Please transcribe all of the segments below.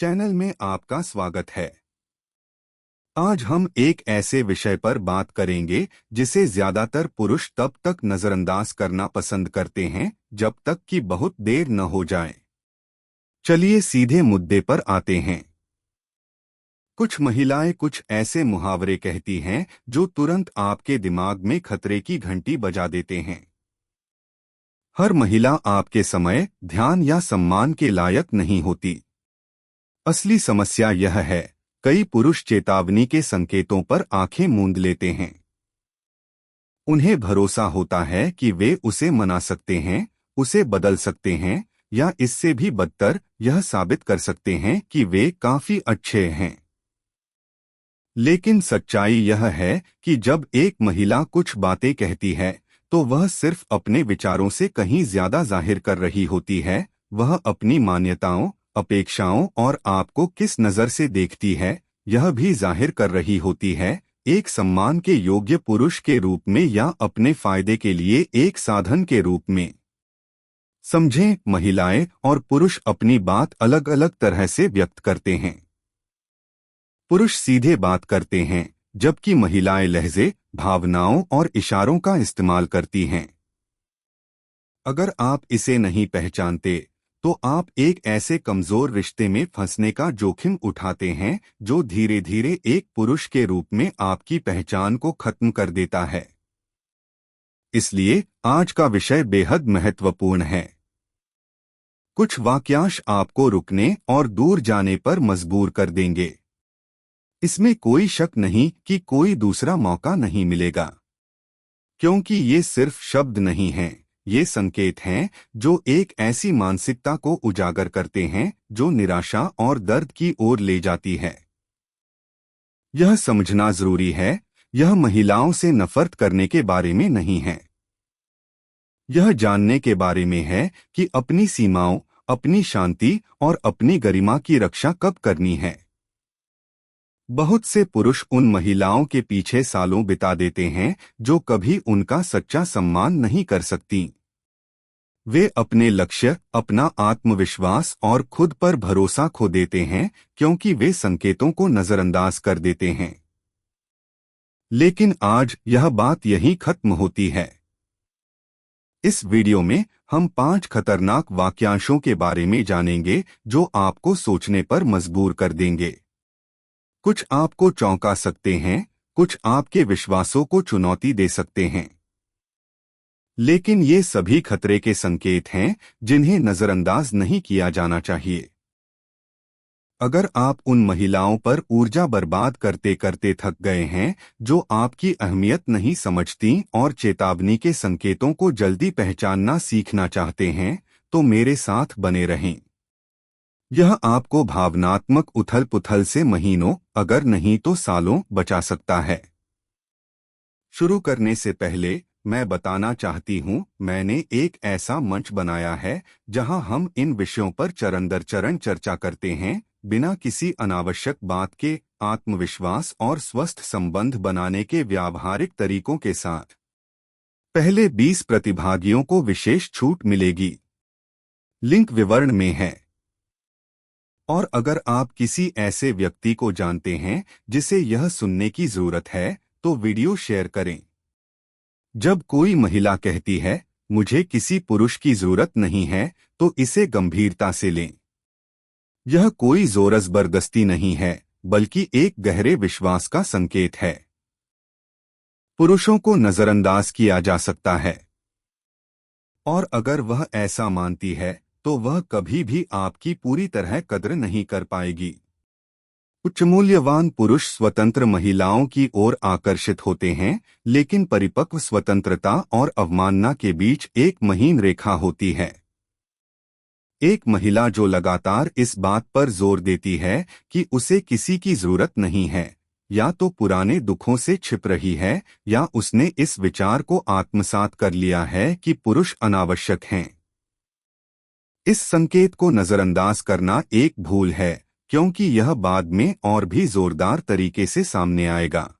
Channel में आपका स्वागत है। आज हम एक ऐसे विषय पर बात करेंगे जिसे ज्यादातर पुरुष तब तक नजरअंदाज करना पसंद करते हैं जब तक कि बहुत देर न हो जाए। चलिए सीधे मुद्दे पर आते हैं। कुछ महिलाएं कुछ ऐसे मुहावरे कहती हैं जो तुरंत आपके दिमाग में खतरे की घंटी बजा देते हैं। हर महिला आपके समय, ध्यान या सम्मान के लायक नहीं होती। असली समस्या यह है, कई पुरुष चेतावनी के संकेतों पर आंखें मूंद लेते हैं। उन्हें भरोसा होता है कि वे उसे मना सकते हैं, उसे बदल सकते हैं या इससे भी बदतर यह साबित कर सकते हैं कि वे काफी अच्छे हैं। लेकिन सच्चाई यह है कि जब एक महिला कुछ बातें कहती है तो वह सिर्फ अपने विचारों से कहीं ज्यादा जाहिर कर रही होती है। वह अपनी मान्यताओं, अपेक्षाओं और आपको किस नजर से देखती है यह भी जाहिर कर रही होती है, एक सम्मान के योग्य पुरुष के रूप में या अपने फायदे के लिए एक साधन के रूप में। समझें, महिलाएं और पुरुष अपनी बात अलग अलग तरह से व्यक्त करते हैं। पुरुष सीधे बात करते हैं जबकि महिलाएं लहजे, भावनाओं और इशारों का इस्तेमाल करती हैं। अगर आप इसे नहीं पहचानते तो आप एक ऐसे कमजोर रिश्ते में फंसने का जोखिम उठाते हैं जो धीरे धीरे एक पुरुष के रूप में आपकी पहचान को खत्म कर देता है। इसलिए आज का विषय बेहद महत्वपूर्ण है। कुछ वाक्यांश आपको रुकने और दूर जाने पर मजबूर कर देंगे। इसमें कोई शक नहीं कि कोई दूसरा मौका नहीं मिलेगा, क्योंकि ये सिर्फ शब्द नहीं हैं, ये संकेत हैं जो एक ऐसी मानसिकता को उजागर करते हैं जो निराशा और दर्द की ओर ले जाती है। यह समझना जरूरी है, यह महिलाओं से नफरत करने के बारे में नहीं है। यह जानने के बारे में है कि अपनी सीमाओं, अपनी शांति और अपनी गरिमा की रक्षा कब करनी है। बहुत से पुरुष उन महिलाओं के पीछे सालों बिता देते हैं जो कभी उनका सच्चा सम्मान नहीं कर सकती। वे अपने लक्ष्य, अपना आत्मविश्वास और खुद पर भरोसा खो देते हैं क्योंकि वे संकेतों को नजरअंदाज कर देते हैं। लेकिन आज यह बात यहीं खत्म होती है। इस वीडियो में हम 5 खतरनाक वाक्यांशों के बारे में जानेंगे जो आपको सोचने पर मजबूर कर देंगे। कुछ आपको चौंका सकते हैं, कुछ आपके विश्वासों को चुनौती दे सकते हैं। लेकिन ये सभी खतरे के संकेत हैं जिन्हें नजरअंदाज नहीं किया जाना चाहिए। अगर आप उन महिलाओं पर ऊर्जा बर्बाद करते करते थक गए हैं जो आपकी अहमियत नहीं समझती और चेतावनी के संकेतों को जल्दी पहचानना सीखना चाहते हैं, तो मेरे साथ बने रहें। यह आपको भावनात्मक उथल-पुथल से महीनों, अगर नहीं तो सालों बचा सकता है। शुरू करने से पहले मैं बताना चाहती हूँ, मैंने एक ऐसा मंच बनाया है जहां हम इन विषयों पर चरण दर चरण चर्चा करते हैं, बिना किसी अनावश्यक बात के, आत्मविश्वास और स्वस्थ संबंध बनाने के व्यावहारिक तरीकों के साथ। पहले 20 प्रतिभागियों को विशेष छूट मिलेगी। लिंक विवरण में है। और अगर आप किसी ऐसे व्यक्ति को जानते हैं जिसे यह सुनने की जरूरत है, तो वीडियो शेयर करें। जब कोई महिला कहती है, मुझे किसी पुरुष की जरूरत नहीं है, तो इसे गंभीरता से लें। यह कोई जोर जबरदस्ती नहीं है, बल्कि एक गहरे विश्वास का संकेत है। पुरुषों को नजरअंदाज किया जा सकता है, और अगर वह ऐसा मानती है तो वह कभी भी आपकी पूरी तरह कद्र नहीं कर पाएगी। उच्च मूल्यवान पुरुष स्वतंत्र महिलाओं की ओर आकर्षित होते हैं, लेकिन परिपक्व स्वतंत्रता और अवमानना के बीच एक महीन रेखा होती है। एक महिला जो लगातार इस बात पर जोर देती है कि उसे किसी की जरूरत नहीं है, या तो पुराने दुखों से छिप रही है या उसने इस विचार को आत्मसात कर लिया है कि पुरुष अनावश्यक हैं। इस संकेत को नजरअंदाज करना एक भूल है, क्योंकि यह बाद में और भी जोरदार तरीके से सामने आएगा।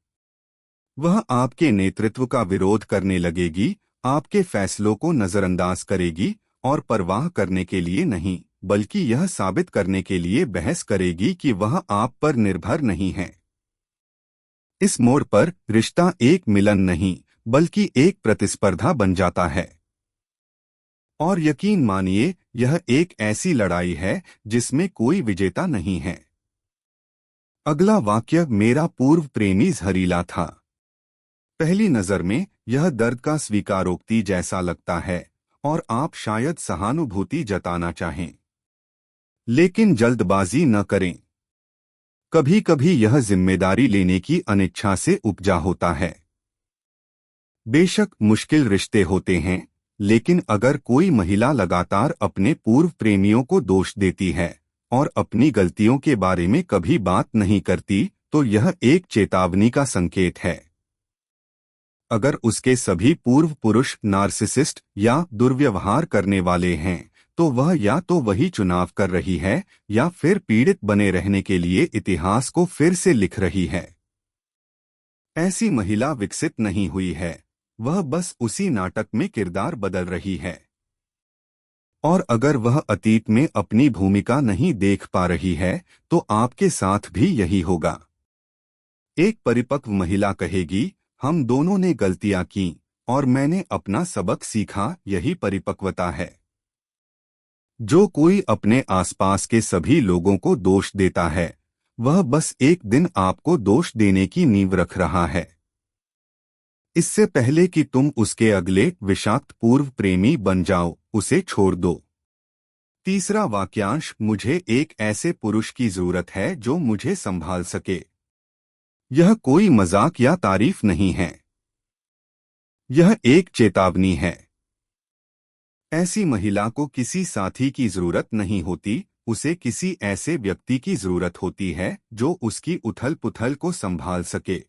वह आपके नेतृत्व का विरोध करने लगेगी, आपके फैसलों को नजरअंदाज करेगी और परवाह करने के लिए नहीं, बल्कि यह साबित करने के लिए बहस करेगी कि वह आप पर निर्भर नहीं है। इस मोड़ पर रिश्ता एक मिलन नहीं बल्कि एक प्रतिस्पर्धा बन जाता है। और यकीन मानिए, यह एक ऐसी लड़ाई है जिसमें कोई विजेता नहीं है। अगला वाक्य मेरा पूर्व प्रेमी जहरीला था। पहली नजर में यह दर्द का स्वीकारोक्ति जैसा लगता है और आप शायद सहानुभूति जताना चाहें, लेकिन जल्दबाजी न करें। कभी कभी यह जिम्मेदारी लेने की अनिच्छा से उपजा होता है। बेशक मुश्किल रिश्ते होते हैं, लेकिन अगर कोई महिला लगातार अपने पूर्व प्रेमियों को दोष देती है और अपनी गलतियों के बारे में कभी बात नहीं करती, तो यह एक चेतावनी का संकेत है। अगर उसके सभी पूर्व पुरुष नार्सिसिस्ट या दुर्व्यवहार करने वाले हैं, तो वह या तो वही चुनाव कर रही है या फिर पीड़ित बने रहने के लिए इतिहास को फिर से लिख रही है। ऐसी महिला विकसित नहीं हुई है, वह बस उसी नाटक में किरदार बदल रही है। और अगर वह अतीत में अपनी भूमिका नहीं देख पा रही है, तो आपके साथ भी यही होगा। एक परिपक्व महिला कहेगी, हम दोनों ने गलतियां की और मैंने अपना सबक सीखा, यही परिपक्वता है। जो कोई अपने आसपास के सभी लोगों को दोष देता है, वह बस एक दिन आपको दोष देने की नींव रख रहा है। इससे पहले कि तुम उसके अगले विषाक्त पूर्व प्रेमी बन जाओ, उसे छोड़ दो। तीसरा वाक्यांश, मुझे एक ऐसे पुरुष की जरूरत है जो मुझे संभाल सके। यह कोई मजाक या तारीफ नहीं है, यह एक चेतावनी है। ऐसी महिला को किसी साथी की जरूरत नहीं होती, उसे किसी ऐसे व्यक्ति की जरूरत होती है जो उसकी उथल पुथल को संभाल सके।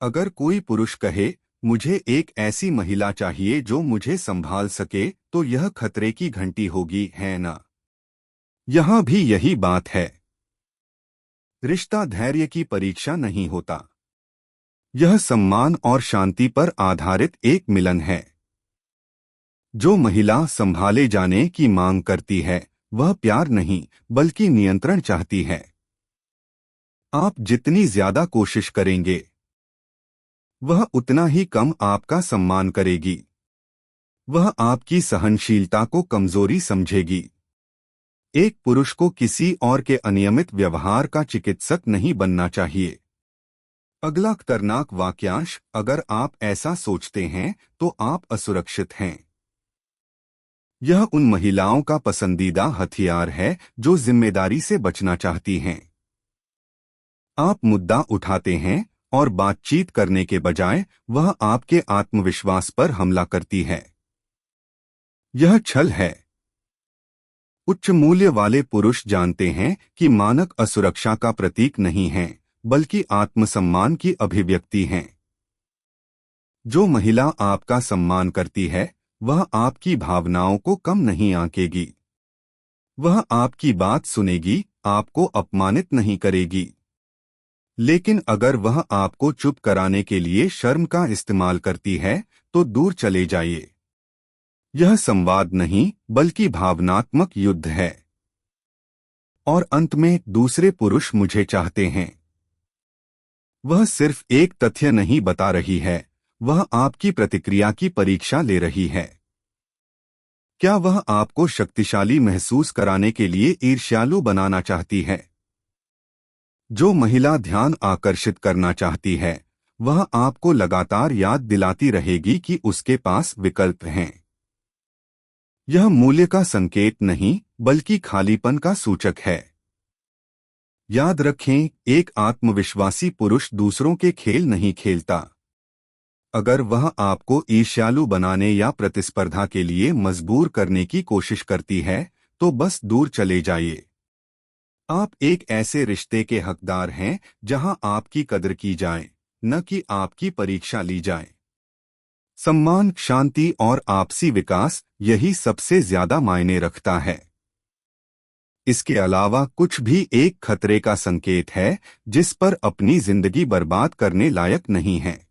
अगर कोई पुरुष कहे, मुझे एक ऐसी महिला चाहिए जो मुझे संभाल सके, तो यह खतरे की घंटी होगी, है ना? यहां भी यही बात है। रिश्ता धैर्य की परीक्षा नहीं होता, यह सम्मान और शांति पर आधारित एक मिलन है। जो महिला संभाले जाने की मांग करती है, वह प्यार नहीं बल्कि नियंत्रण चाहती है। आप जितनी ज्यादा कोशिश करेंगे, वह उतना ही कम आपका सम्मान करेगी। वह आपकी सहनशीलता को कमजोरी समझेगी। एक पुरुष को किसी और के अनियमित व्यवहार का चिकित्सक नहीं बनना चाहिए। अगला खतरनाक वाक्यांश, अगर आप ऐसा सोचते हैं तो आप असुरक्षित हैं। यह उन महिलाओं का पसंदीदा हथियार है जो जिम्मेदारी से बचना चाहती हैं। आप मुद्दा उठाते हैं और बातचीत करने के बजाय वह आपके आत्मविश्वास पर हमला करती है। यह छल है। उच्च मूल्य वाले पुरुष जानते हैं कि मानक असुरक्षा का प्रतीक नहीं है, बल्कि आत्मसम्मान की अभिव्यक्ति हैं। जो महिला आपका सम्मान करती है, वह आपकी भावनाओं को कम नहीं आंकेगी। वह आपकी बात सुनेगी, आपको अपमानित नहीं करेगी। लेकिन अगर वह आपको चुप कराने के लिए शर्म का इस्तेमाल करती है, तो दूर चले जाइए। यह संवाद नहीं बल्कि भावनात्मक युद्ध है। और अंत में, दूसरे पुरुष मुझे चाहते हैं। वह सिर्फ एक तथ्य नहीं बता रही है, वह आपकी प्रतिक्रिया की परीक्षा ले रही है। क्या वह आपको शक्तिशाली महसूस कराने के लिए ईर्ष्यालु बनाना चाहती है? जो महिला ध्यान आकर्षित करना चाहती है, वह आपको लगातार याद दिलाती रहेगी कि उसके पास विकल्प हैं। यह मूल्य का संकेत नहीं बल्कि खालीपन का सूचक है। याद रखें, एक आत्मविश्वासी पुरुष दूसरों के खेल नहीं खेलता। अगर वह आपको ईर्ष्यालु बनाने या प्रतिस्पर्धा के लिए मजबूर करने की कोशिश करती है, तो बस दूर चले जाइए। आप एक ऐसे रिश्ते के हकदार हैं जहां आपकी कदर की जाए, न कि आपकी परीक्षा ली जाए। सम्मान, शांति और आपसी विकास, यही सबसे ज्यादा मायने रखता है। इसके अलावा कुछ भी एक खतरे का संकेत है जिस पर अपनी जिंदगी बर्बाद करने लायक नहीं है।